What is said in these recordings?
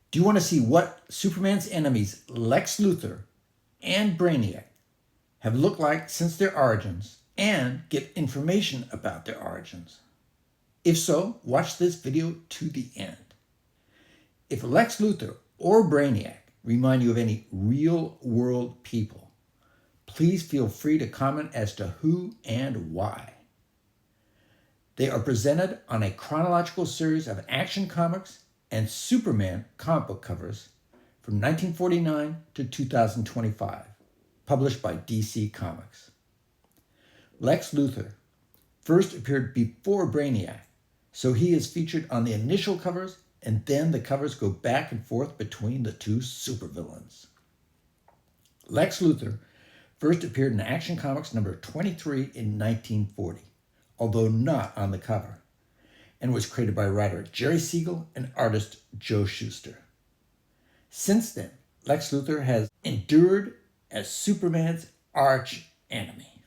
Do you want to see what Superman's enemies, Lex Luthor and Brainiac, have looked like since their origins and get information about their origins? If so, watch this video to the end. If Lex Luthor or Brainiac remind you of any real-world people, please feel free to comment as to who and why. They are presented on a chronological series of Action Comics and Superman comic book covers from 1949 to 2025, published by DC Comics. Lex Luthor first appeared before Brainiac, so he is featured on the initial covers, and then the covers go back and forth between the two supervillains. Lex Luthor first appeared in Action Comics number 23 in 1940, although not on the cover, and was created by writer Jerry Siegel and artist Joe Shuster. Since then, Lex Luthor has endured as Superman's arch enemy.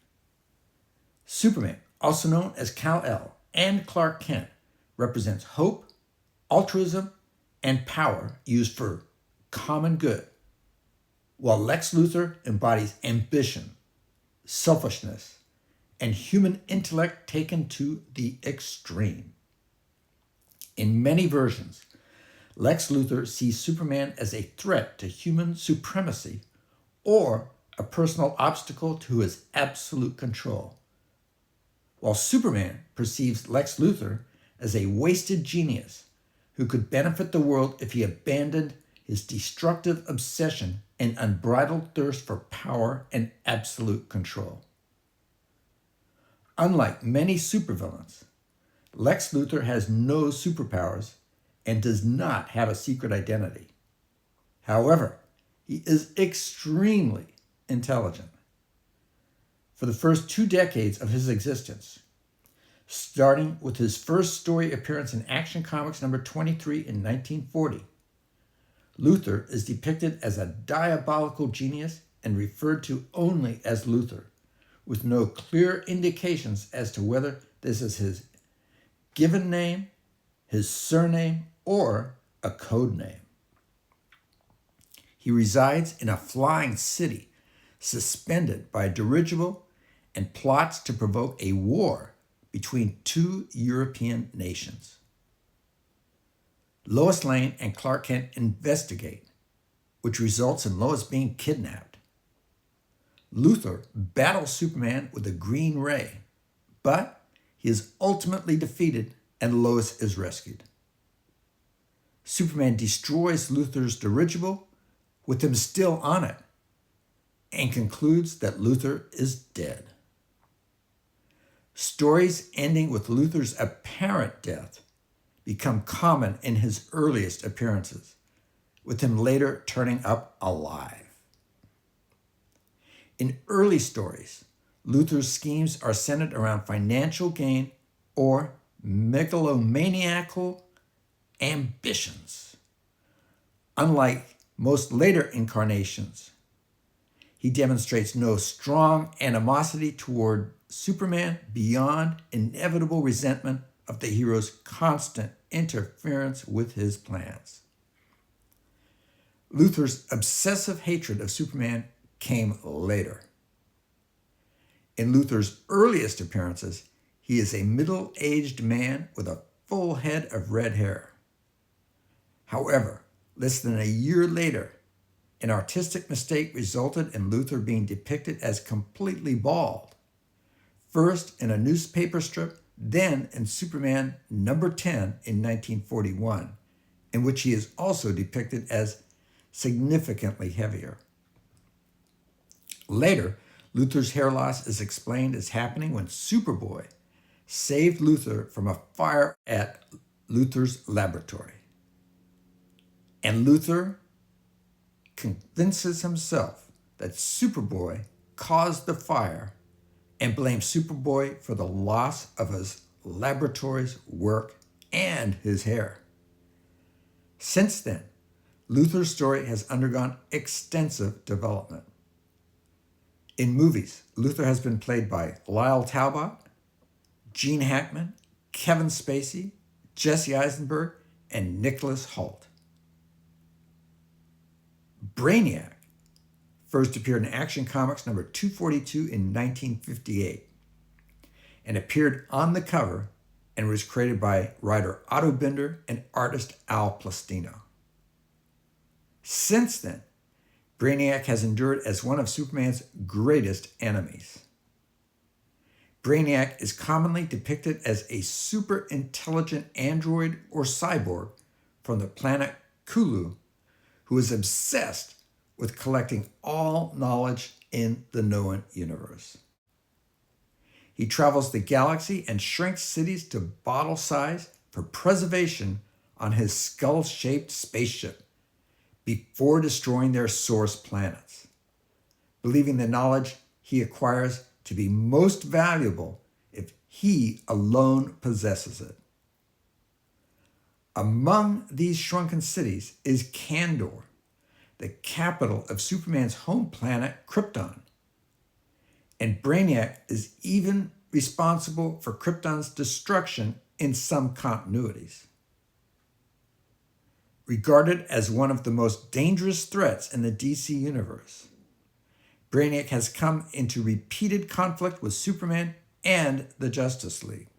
Superman, also known as Kal-El and Clark Kent, represents hope, altruism, and power used for common good, while Lex Luthor embodies ambition, selfishness, and human intellect taken to the extreme. In many versions, Lex Luthor sees Superman as a threat to human supremacy or a personal obstacle to his absolute control, while Superman perceives Lex Luthor as a wasted genius who could benefit the world if he abandoned his destructive obsession and unbridled thirst for power and absolute control. Unlike many supervillains, Lex Luthor has no superpowers and does not have a secret identity. However, he is extremely intelligent. For the first 2 decades of his existence, starting with his first story appearance in Action Comics number 23 in 1940, Luthor is depicted as a diabolical genius and referred to only as Luthor, with no clear indications as to whether this is his given name, his surname, or a code name. He resides in a flying city suspended by a dirigible and plots to provoke a war between 2 European nations. Lois Lane and Clark Kent investigate, which results in Lois being kidnapped. Luthor battles Superman with a green ray, but he is ultimately defeated and Lois is rescued. Superman destroys Luthor's dirigible with him still on it and concludes that Luthor is dead. Stories ending with Luthor's apparent death become common in his earliest appearances, with him later turning up alive. In early stories, Luthor's schemes are centered around financial gain or megalomaniacal ambitions. Unlike most later incarnations, he demonstrates no strong animosity toward Superman beyond inevitable resentment of the hero's constant interference with his plans. Luthor's obsessive hatred of Superman came later. In Luthor's earliest appearances, he is a middle-aged man with a full head of red hair. However, less than a year later, an artistic mistake resulted in Luthor being depicted as completely bald, first in a newspaper strip, then in Superman number 10 in 1941, in which he is also depicted as significantly heavier. Later, Luthor's hair loss is explained as happening when Superboy saved Luthor from a fire at Luthor's laboratory. And Luthor convinces himself that Superboy caused the fire and blames Superboy for the loss of his laboratory's work and his hair. Since then, Luthor's story has undergone extensive development. In movies, Luthor has been played by Lyle Talbot, Gene Hackman, Kevin Spacey, Jesse Eisenberg, and Nicholas Hoult. Brainiac first appeared in Action Comics number 242 in 1958 and appeared on the cover and was created by writer Otto Binder and artist Al Plastino. Since then, Brainiac has endured as one of Superman's greatest enemies. Brainiac is commonly depicted as a super intelligent android or cyborg from the planet Kulu who is obsessed with collecting all knowledge in the known universe. He travels the galaxy and shrinks cities to bottle size for preservation on his skull-shaped spaceship before destroying their source planets, believing the knowledge he acquires to be most valuable if he alone possesses it. Among these shrunken cities is Kandor, the capital of Superman's home planet, Krypton. And Brainiac is even responsible for Krypton's destruction in some continuities. Regarded as one of the most dangerous threats in the DC universe, Brainiac has come into repeated conflict with Superman and the Justice League.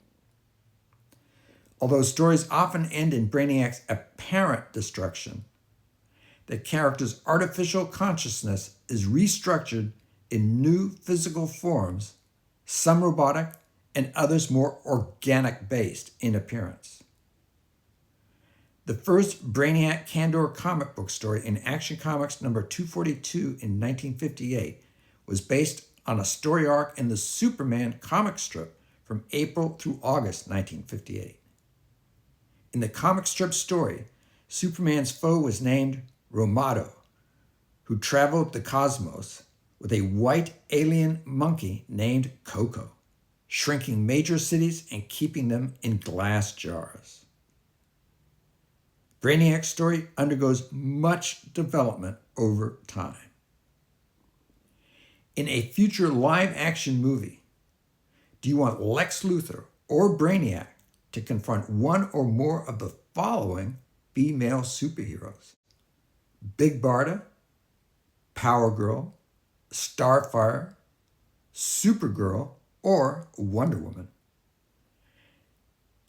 Although stories often end in Brainiac's apparent destruction, the character's artificial consciousness is restructured in new physical forms, some robotic and others more organic-based in appearance. The first Brainiac Kandor comic book story in Action Comics number 242 in 1958 was based on a story arc in the Superman comic strip from April through August 1958. In the comic strip story, Superman's foe was named Romado, who traveled the cosmos with a white alien monkey named Coco, shrinking major cities and keeping them in glass jars. Brainiac's story undergoes much development over time. In a future live-action movie, do you want Lex Luthor or Brainiac to confront one or more of the following female superheroes? Big Barda, Power Girl, Starfire, Supergirl, or Wonder Woman?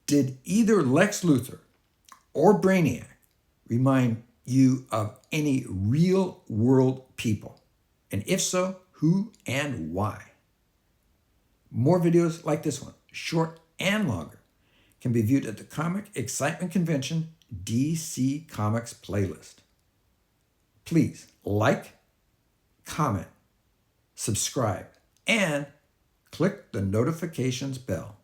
Did either Lex Luthor or Brainiac remind you of any real-world people? And if so, who and why? More videos like this one, short and longer, can be viewed at the Comic Excitement Convention DC Comics playlist. Please like, comment, subscribe, and click the notifications bell.